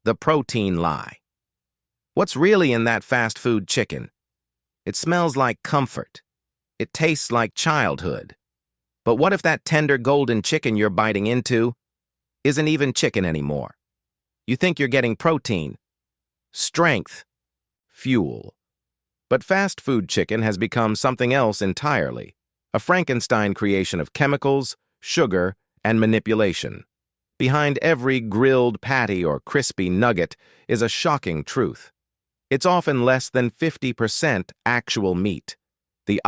The protein lie. What's really in that fast food chicken? It smells like comfort. It tastes like childhood. But what if that tender golden chicken you're biting into isn't even chicken anymore? You think you're getting protein, strength, fuel. But fast food chicken has become something else entirely, a Frankenstein creation of chemicals, sugar, and manipulation. Behind every grilled patty or crispy nugget is a shocking truth. It's often less than 50% actual meat. The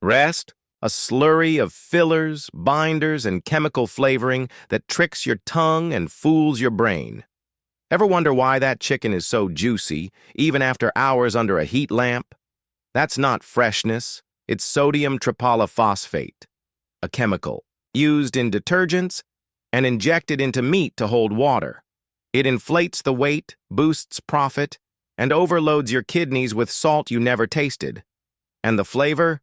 rest, a slurry of fillers, binders, and chemical flavoring that tricks your tongue and fools your brain. Ever wonder why that chicken is so juicy, even after hours under a heat lamp? That's not freshness, it's sodium triphosphate, a chemical used in detergents and injected into meat to hold water. It inflates the weight, boosts profit, and overloads your kidneys with salt you never tasted. And the flavor?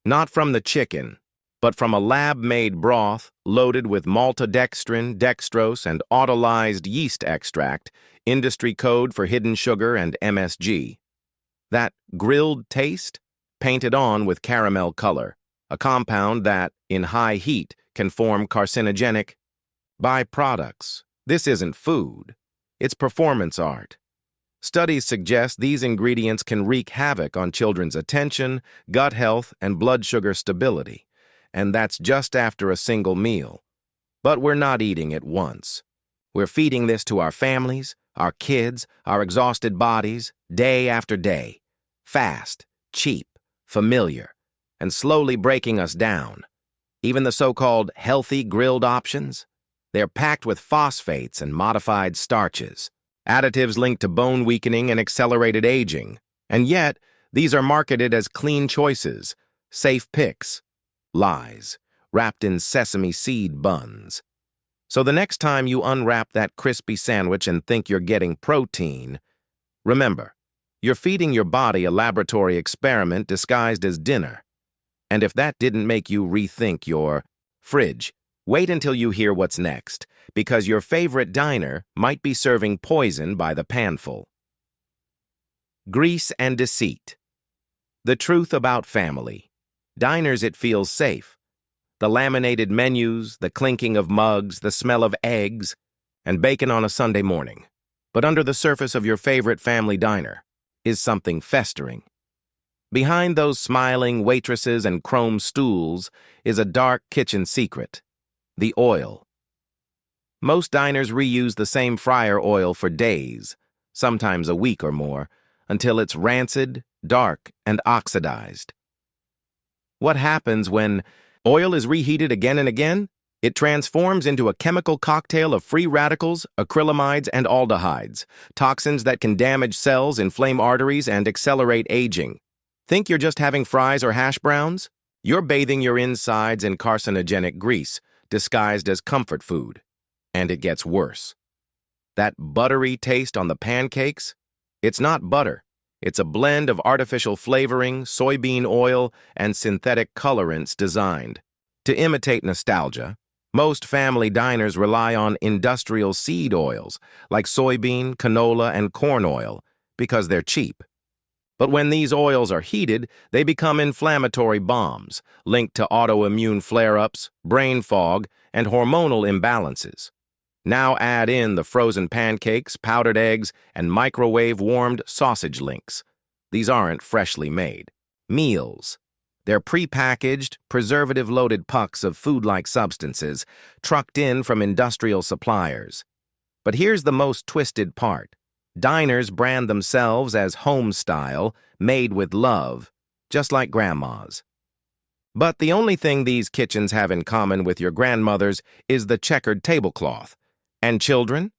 Not from the chicken, but from a lab-made broth loaded with maltodextrin, dextrose, and autolyzed yeast extract, industry code for hidden sugar and MSG. That grilled taste, painted on with caramel color, a compound that, in high heat, can form carcinogenic byproducts. This isn't food. It's performance art. Studies suggest these ingredients can wreak havoc on children's attention, gut health, and blood sugar stability. And that's just after a single meal. But we're not eating it once. We're feeding this to our families, our kids, our exhausted bodies, day after day. Fast, cheap, familiar, and slowly breaking us down. Even the so-called healthy grilled options? They're packed with phosphates and modified starches, additives linked to bone weakening and accelerated aging. And yet, these are marketed as clean choices, safe picks. Lies, wrapped in sesame seed buns. So the next time you unwrap that crispy sandwich and think you're getting protein, remember, you're feeding your body a laboratory experiment disguised as dinner. And if that didn't make you rethink your fridge, wait until you hear what's next, because your favorite diner might be serving poison by the panful. Grease and deceit. The truth about family. Diners, it feels safe. The laminated menus, the clinking of mugs, the smell of eggs, and bacon on a Sunday morning. But under the surface of your favorite family diner is something festering. Behind those smiling waitresses and chrome stools is a dark kitchen secret. The oil. Most diners reuse the same fryer oil for days, sometimes a week or more, until it's rancid, dark, and oxidized. What happens when oil is reheated again and again? It transforms into a chemical cocktail of free radicals, acrylamides, and aldehydes, toxins that can damage cells, inflame arteries, and accelerate aging. Think you're just having fries or hash browns? You're bathing your insides in carcinogenic grease, disguised as comfort food. And it gets worse. That buttery taste on the pancakes? It's not butter. It's a blend of artificial flavoring, soybean oil, and synthetic colorants designed to imitate nostalgia. Most family diners rely on industrial seed oils like soybean, canola, and corn oil because they're cheap. But when these oils are heated, they become inflammatory bombs linked to autoimmune flare-ups, brain fog, and hormonal imbalances. Now add in the frozen pancakes, powdered eggs, and microwave-warmed sausage links. These aren't freshly made meals. They're prepackaged, preservative-loaded pucks of food-like substances trucked in from industrial suppliers. But here's the most twisted part. Diners brand themselves as home-style, made with love, just like grandma's. But the only thing these kitchens have in common with your grandmother's is the checkered tablecloth. And children?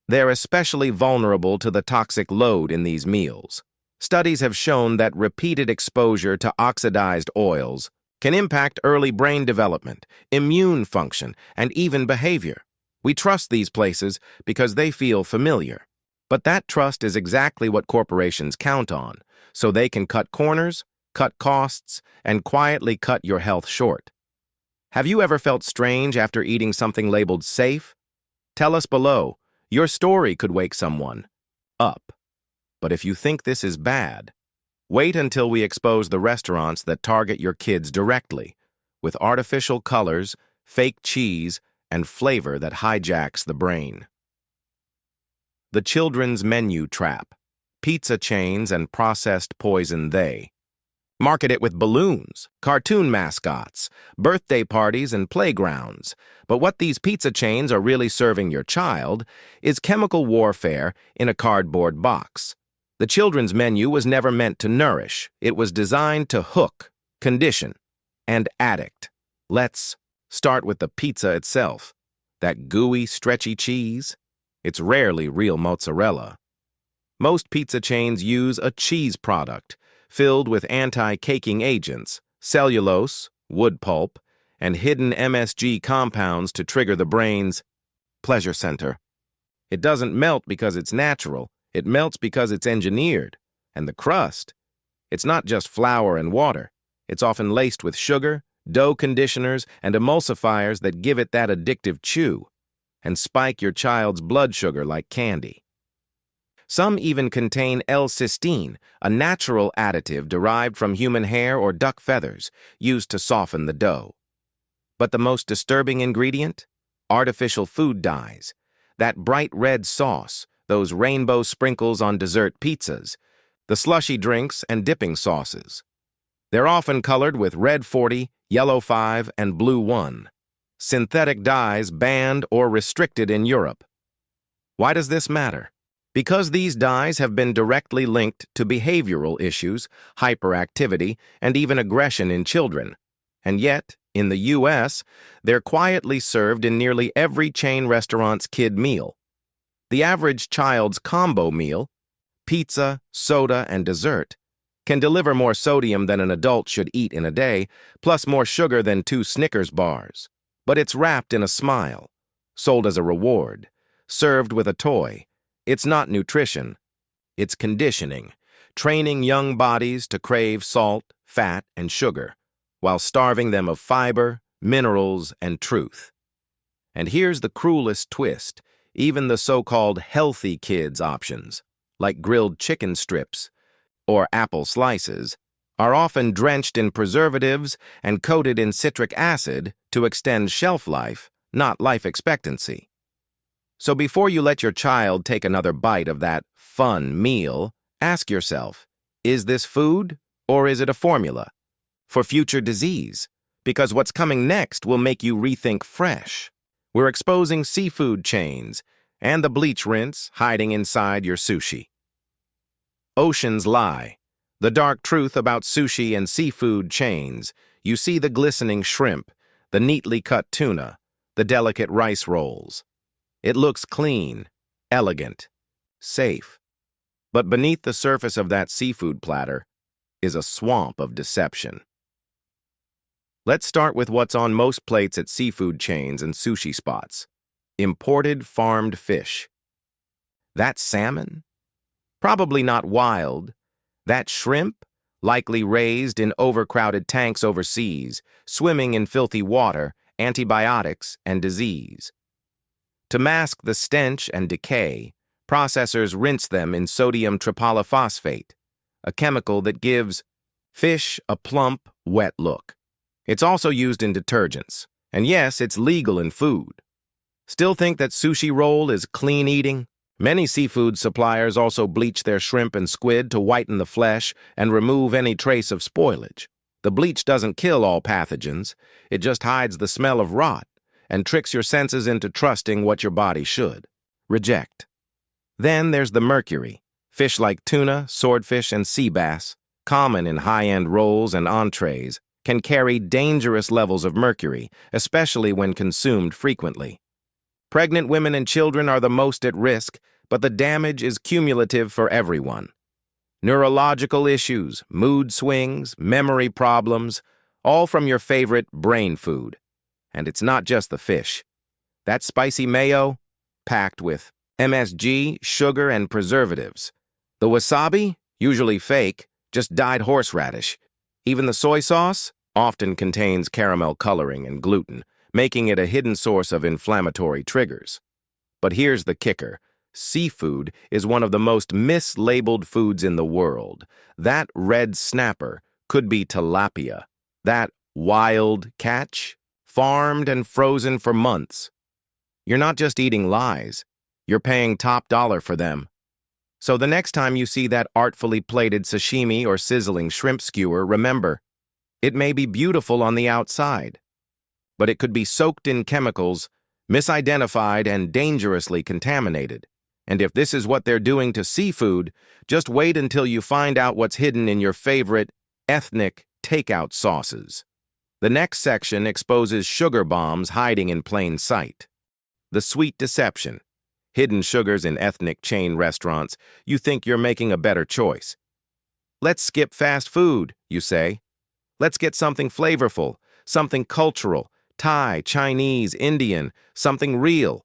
They're especially vulnerable to the toxic load in these meals. Studies have shown that repeated exposure to oxidized oils can impact early brain development, immune function, and even behavior. We trust these places because they feel familiar. But that trust is exactly what corporations count on, so they can cut corners, cut costs, and quietly cut your health short. Have you ever felt strange after eating something labeled safe? Tell us below. Your story could wake someone up. But if you think this is bad, wait until we expose the restaurants that target your kids directly, with artificial colors, fake cheese, and flavor that hijacks the brain. The children's menu trap. Pizza chains and processed poison they market it with balloons, cartoon mascots, birthday parties, and playgrounds. But what these pizza chains are really serving your child is chemical warfare in a cardboard box. The children's menu was never meant to nourish. It was designed to hook, condition, and addict. Let's start with the pizza itself. That gooey, stretchy cheese, it's rarely real mozzarella. Most pizza chains use a cheese product filled with anti-caking agents, cellulose, wood pulp, and hidden MSG compounds to trigger the brain's pleasure center. It doesn't melt because it's natural. It melts because it's engineered. And the crust, it's not just flour and water. It's often laced with sugar, dough conditioners, and emulsifiers that give it that addictive chew and spike your child's blood sugar like candy. Some even contain L-cysteine, a natural additive derived from human hair or duck feathers, used to soften the dough. But the most disturbing ingredient? Artificial food dyes. That bright red sauce, those rainbow sprinkles on dessert pizzas, the slushy drinks and dipping sauces. They're often colored with red 40, yellow 5, and blue 1. Synthetic dyes banned or restricted in Europe. Why does this matter? Because these dyes have been directly linked to behavioral issues, hyperactivity, and even aggression in children. And yet, in the U.S., they're quietly served in nearly every chain restaurant's kid meal. The average child's combo meal, pizza, soda, and dessert, can deliver more sodium than an adult should eat in a day, plus more sugar than 2 Snickers bars. But it's wrapped in a smile, sold as a reward, served with a toy. It's not nutrition, it's conditioning, training young bodies to crave salt, fat, and sugar, while starving them of fiber, minerals, and truth. And here's the cruelest twist. Even the so-called healthy kids options, like grilled chicken strips or apple slices, are often drenched in preservatives and coated in citric acid to extend shelf life, not life expectancy. So before you let your child take another bite of that fun meal, ask yourself, is this food or is it a formula for future disease? Because what's coming next will make you rethink fresh. We're exposing seafood chains and the bleach rinse hiding inside your sushi. Oceans lie. The dark truth about sushi and seafood chains. You see the glistening shrimp, the neatly cut tuna, the delicate rice rolls. It looks clean, elegant, safe. But beneath the surface of that seafood platter is a swamp of deception. Let's start with what's on most plates at seafood chains and sushi spots. Imported farmed fish. That salmon? Probably not wild. That shrimp? Likely raised in overcrowded tanks overseas, swimming in filthy water, antibiotics, and disease. To mask the stench and decay, processors rinse them in sodium tripolyphosphate, a chemical that gives fish a plump, wet look. It's also used in detergents, and yes, it's legal in food. Still think that sushi roll is clean eating? Many seafood suppliers also bleach their shrimp and squid to whiten the flesh and remove any trace of spoilage. The bleach doesn't kill all pathogens, it just hides the smell of rot and tricks your senses into trusting what your body should. Reject. Then there's the mercury. Fish like tuna, swordfish, and sea bass, common in high-end rolls and entrees, can carry dangerous levels of mercury, especially when consumed frequently. Pregnant women and children are the most at risk, but the damage is cumulative for everyone. Neurological issues, mood swings, memory problems, all from your favorite brain food. And it's not just the fish. That spicy mayo, packed with MSG, sugar, and preservatives. The wasabi, usually fake, just dyed horseradish. Even the soy sauce often contains caramel coloring and gluten, making it a hidden source of inflammatory triggers. But here's the kicker. Seafood is one of the most mislabeled foods in the world. That red snapper could be tilapia. That wild catch, farmed and frozen for months. You're not just eating lies, you're paying top dollar for them. So the next time you see that artfully plated sashimi or sizzling shrimp skewer, remember, it may be beautiful on the outside, but it could be soaked in chemicals, misidentified, and dangerously contaminated. And if this is what they're doing to seafood, just wait until you find out what's hidden in your favorite ethnic takeout sauces. The next section exposes sugar bombs hiding in plain sight. The sweet deception. Hidden sugars in ethnic chain restaurants. You think you're making a better choice. Let's skip fast food, you say. Let's get something flavorful, something cultural, Thai, Chinese, Indian, something real.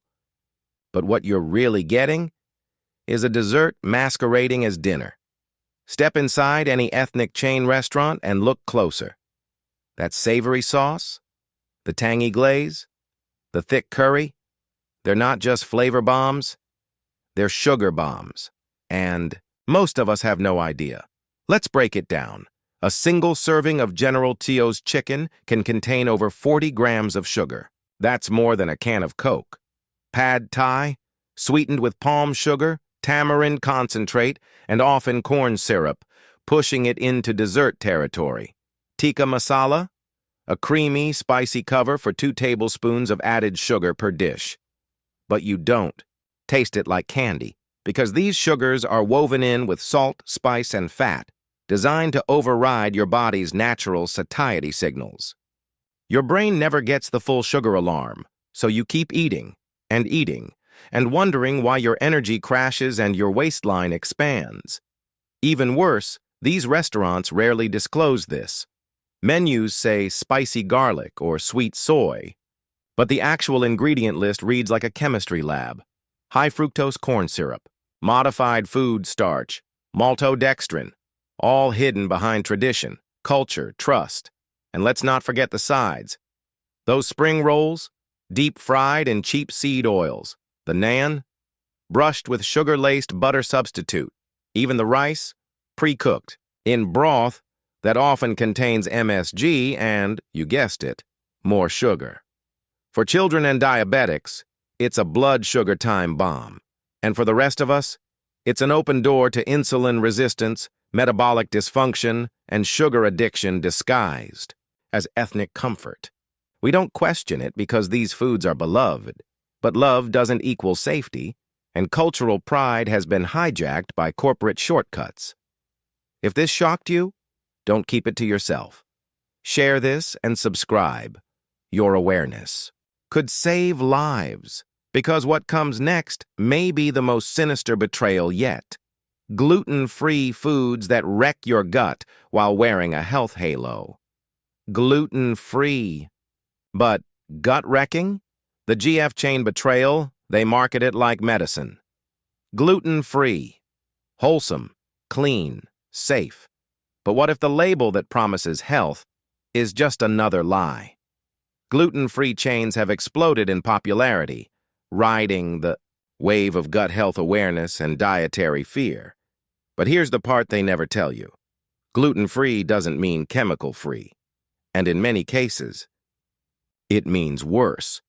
But what you're really getting is a dessert masquerading as dinner. Step inside any ethnic chain restaurant and look closer. That savory sauce, the tangy glaze, the thick curry, they're not just flavor bombs, they're sugar bombs. And most of us have no idea. Let's break it down. A single serving of General Tso's chicken can contain over 40 grams of sugar. That's more than a can of Coke. Pad Thai, sweetened with palm sugar, tamarind concentrate, and often corn syrup, pushing it into dessert territory. Tikka masala, a creamy, spicy cover for 2 tablespoons of added sugar per dish. But you don't taste it like candy, because these sugars are woven in with salt, spice, and fat, designed to override your body's natural satiety signals. Your brain never gets the full sugar alarm, so you keep eating, and wondering why your energy crashes and your waistline expands. Even worse, these restaurants rarely disclose this. Menus say spicy garlic or sweet soy, but the actual ingredient list reads like a chemistry lab. High fructose corn syrup, modified food starch, maltodextrin, all hidden behind tradition, culture, trust. And let's not forget the sides. Those spring rolls, deep fried in cheap seed oils. The naan, brushed with sugar-laced butter substitute. Even the rice, pre-cooked, in broth that often contains MSG and, you guessed it, more sugar. For children and diabetics, it's a blood sugar time bomb. And for the rest of us, it's an open door to insulin resistance, metabolic dysfunction, and sugar addiction disguised as ethnic comfort. We don't question it because these foods are beloved, but love doesn't equal safety, and cultural pride has been hijacked by corporate shortcuts. If this shocked you, don't keep it to yourself. Share this and subscribe. Your awareness could save lives, because what comes next may be the most sinister betrayal yet. Gluten-free foods that wreck your gut while wearing a health halo. Gluten-free. But gut-wrecking? The GF chain betrayal, they market it like medicine. Gluten-free. Wholesome, clean, safe. But what if the label that promises health is just another lie? Gluten-free chains have exploded in popularity, riding the wave of gut health awareness and dietary fear. But here's the part they never tell you. Gluten-free doesn't mean chemical-free. And in many cases, it means worse.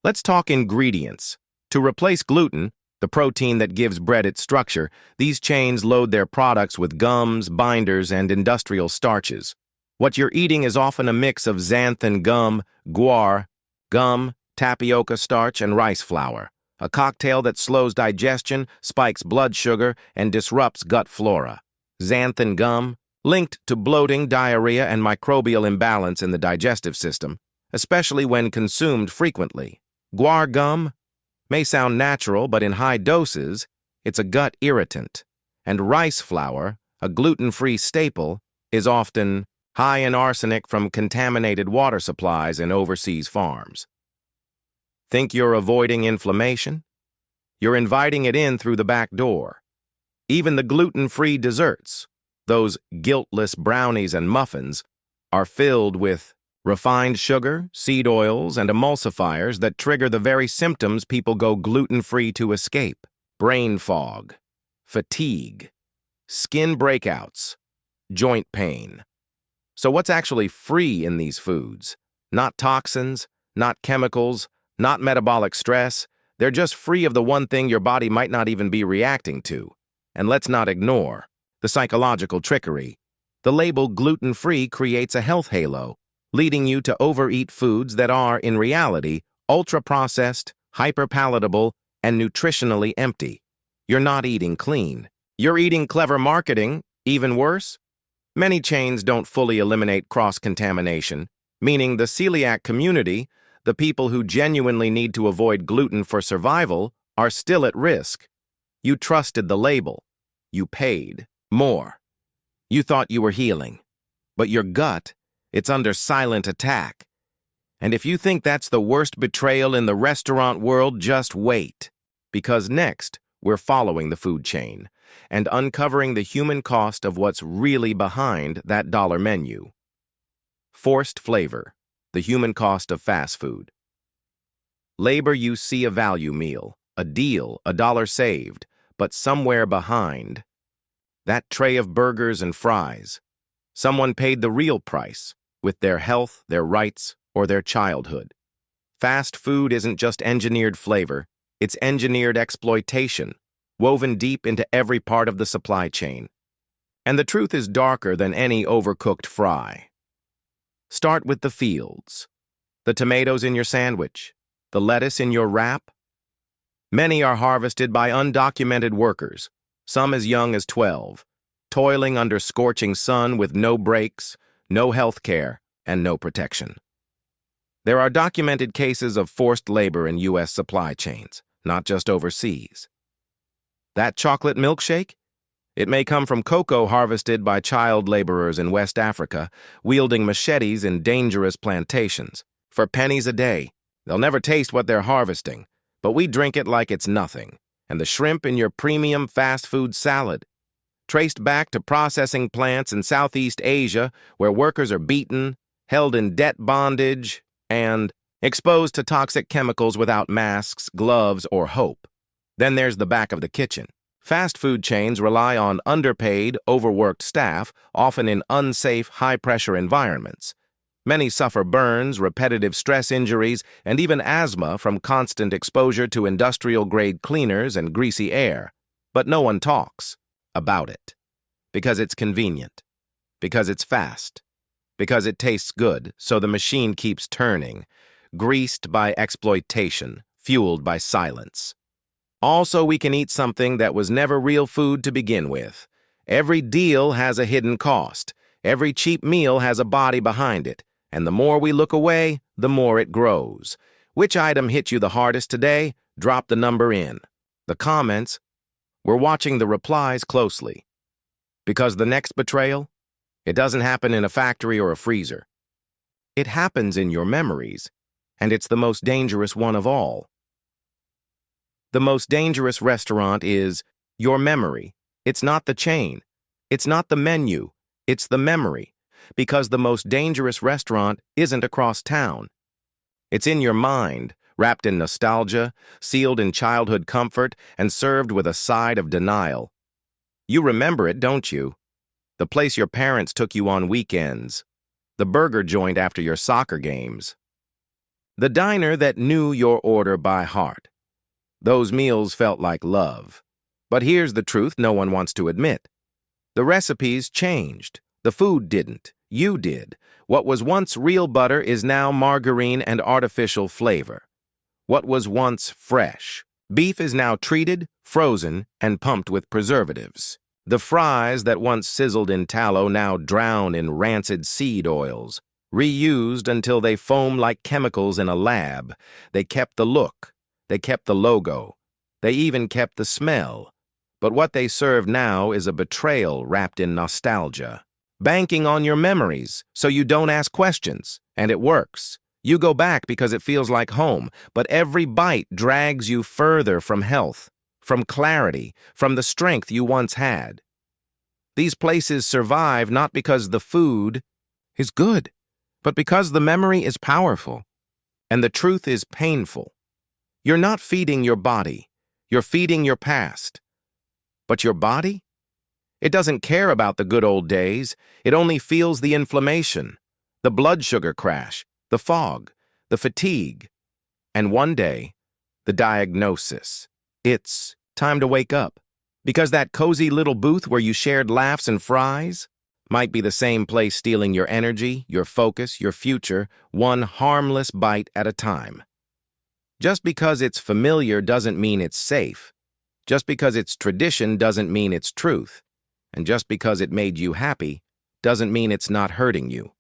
Let's talk ingredients. To replace gluten, the protein that gives bread its structure, these chains load their products with gums, binders, and industrial starches. What you're eating is often a mix of xanthan gum, guar, gum, tapioca starch, and rice flour. A cocktail that slows digestion, spikes blood sugar, and disrupts gut flora. Xanthan gum, linked to bloating, diarrhea, and microbial imbalance in the digestive system, especially when consumed frequently. Guar gum may sound natural, but in high doses, it's a gut irritant. And rice flour, a gluten-free staple, is often high in arsenic from contaminated water supplies in overseas farms. Think you're avoiding inflammation? You're inviting it in through the back door. Even the gluten-free desserts, those guiltless brownies and muffins, are filled with Refined sugar, seed oils, and emulsifiers that trigger the very symptoms people go gluten-free to escape. Brain fog, fatigue, skin breakouts, joint pain. So what's actually free in these foods? Not toxins, not chemicals, not metabolic stress. They're just free of the one thing your body might not even be reacting to. And let's not ignore the psychological trickery. The label gluten-free creates a health halo, leading you to overeat foods that are, in reality, ultra-processed, hyper-palatable, and nutritionally empty. You're not eating clean. You're eating clever marketing, even worse. Many chains don't fully eliminate cross-contamination, meaning the celiac community, the people who genuinely need to avoid gluten for survival, are still at risk. You trusted the label. You paid more. You thought you were healing. But your gut, it's under silent attack. And if you think that's the worst betrayal in the restaurant world, just wait. Because next, we're following the food chain and uncovering the human cost of what's really behind that dollar menu. Forced flavor, the human cost of fast food. Labor, you see a value meal, a deal, a dollar saved, but somewhere behind that tray of burgers and fries, someone paid the real price with their health, their rights, or their childhood. Fast food isn't just engineered flavor, it's engineered exploitation, woven deep into every part of the supply chain. And the truth is darker than any overcooked fry. Start with the fields. The tomatoes in your sandwich, the lettuce in your wrap. Many are harvested by undocumented workers, some as young as 12, toiling under scorching sun with no breaks, no health care, and no protection. There are documented cases of forced labor in U.S. supply chains, not just overseas. That chocolate milkshake? It may come from cocoa harvested by child laborers in West Africa, wielding machetes in dangerous plantations. For pennies a day, they'll never taste what they're harvesting, but we drink it like it's nothing. And the shrimp in your premium fast food salad, traced back to processing plants in Southeast Asia where workers are beaten, held in debt bondage, and exposed to toxic chemicals without masks, gloves, or hope. Then there's the back of the kitchen. Fast food chains rely on underpaid, overworked staff, often in unsafe, high-pressure environments. Many suffer burns, repetitive stress injuries, and even asthma from constant exposure to industrial-grade cleaners and greasy air. But no one talks about it. Because it's convenient. Because it's fast. Because it tastes good, so the machine keeps turning, greased by exploitation, fueled by silence. Also, we can eat something that was never real food to begin with. Every deal has a hidden cost. Every cheap meal has a body behind it. And the more we look away, the more it grows. Which item hit you the hardest today? Drop the number in the comments. We're watching the replies closely. Because the next betrayal, it doesn't happen in a factory or a freezer. It happens in your memories, and it's the most dangerous one of all. The most dangerous restaurant is your memory. It's not the chain. It's not the menu. It's the memory. Because the most dangerous restaurant isn't across town. It's in your mind, wrapped in nostalgia, sealed in childhood comfort, and served with a side of denial. You remember it, don't you? The place your parents took you on weekends. The burger joint after your soccer games. The diner that knew your order by heart. Those meals felt like love. But here's the truth no one wants to admit. The recipes changed. The food didn't. You did. What was once real butter is now margarine and artificial flavor. What was once fresh. Beef is now treated, frozen, and pumped with preservatives. The fries that once sizzled in tallow now drown in rancid seed oils. Reused until they foam like chemicals in a lab. They kept the look. They kept the logo. They even kept the smell. But what they serve now is a betrayal wrapped in nostalgia. Banking on your memories so you don't ask questions. And it works. You go back because it feels like home, but every bite drags you further from health, from clarity, from the strength you once had. These places survive not because the food is good, But because the memory is powerful and the truth is painful, you're not feeding your body, you're feeding your past. But your body? It doesn't care about the good old days. It only feels the inflammation, the blood sugar crash, the fog, the fatigue, and one day, the diagnosis. It's time to wake up. Because that cozy little booth where you shared laughs and fries might be the same place stealing your energy, your focus, your future, one harmless bite at a time. Just because it's familiar doesn't mean it's safe. Just because it's tradition doesn't mean it's truth. And just because it made you happy doesn't mean it's not hurting you.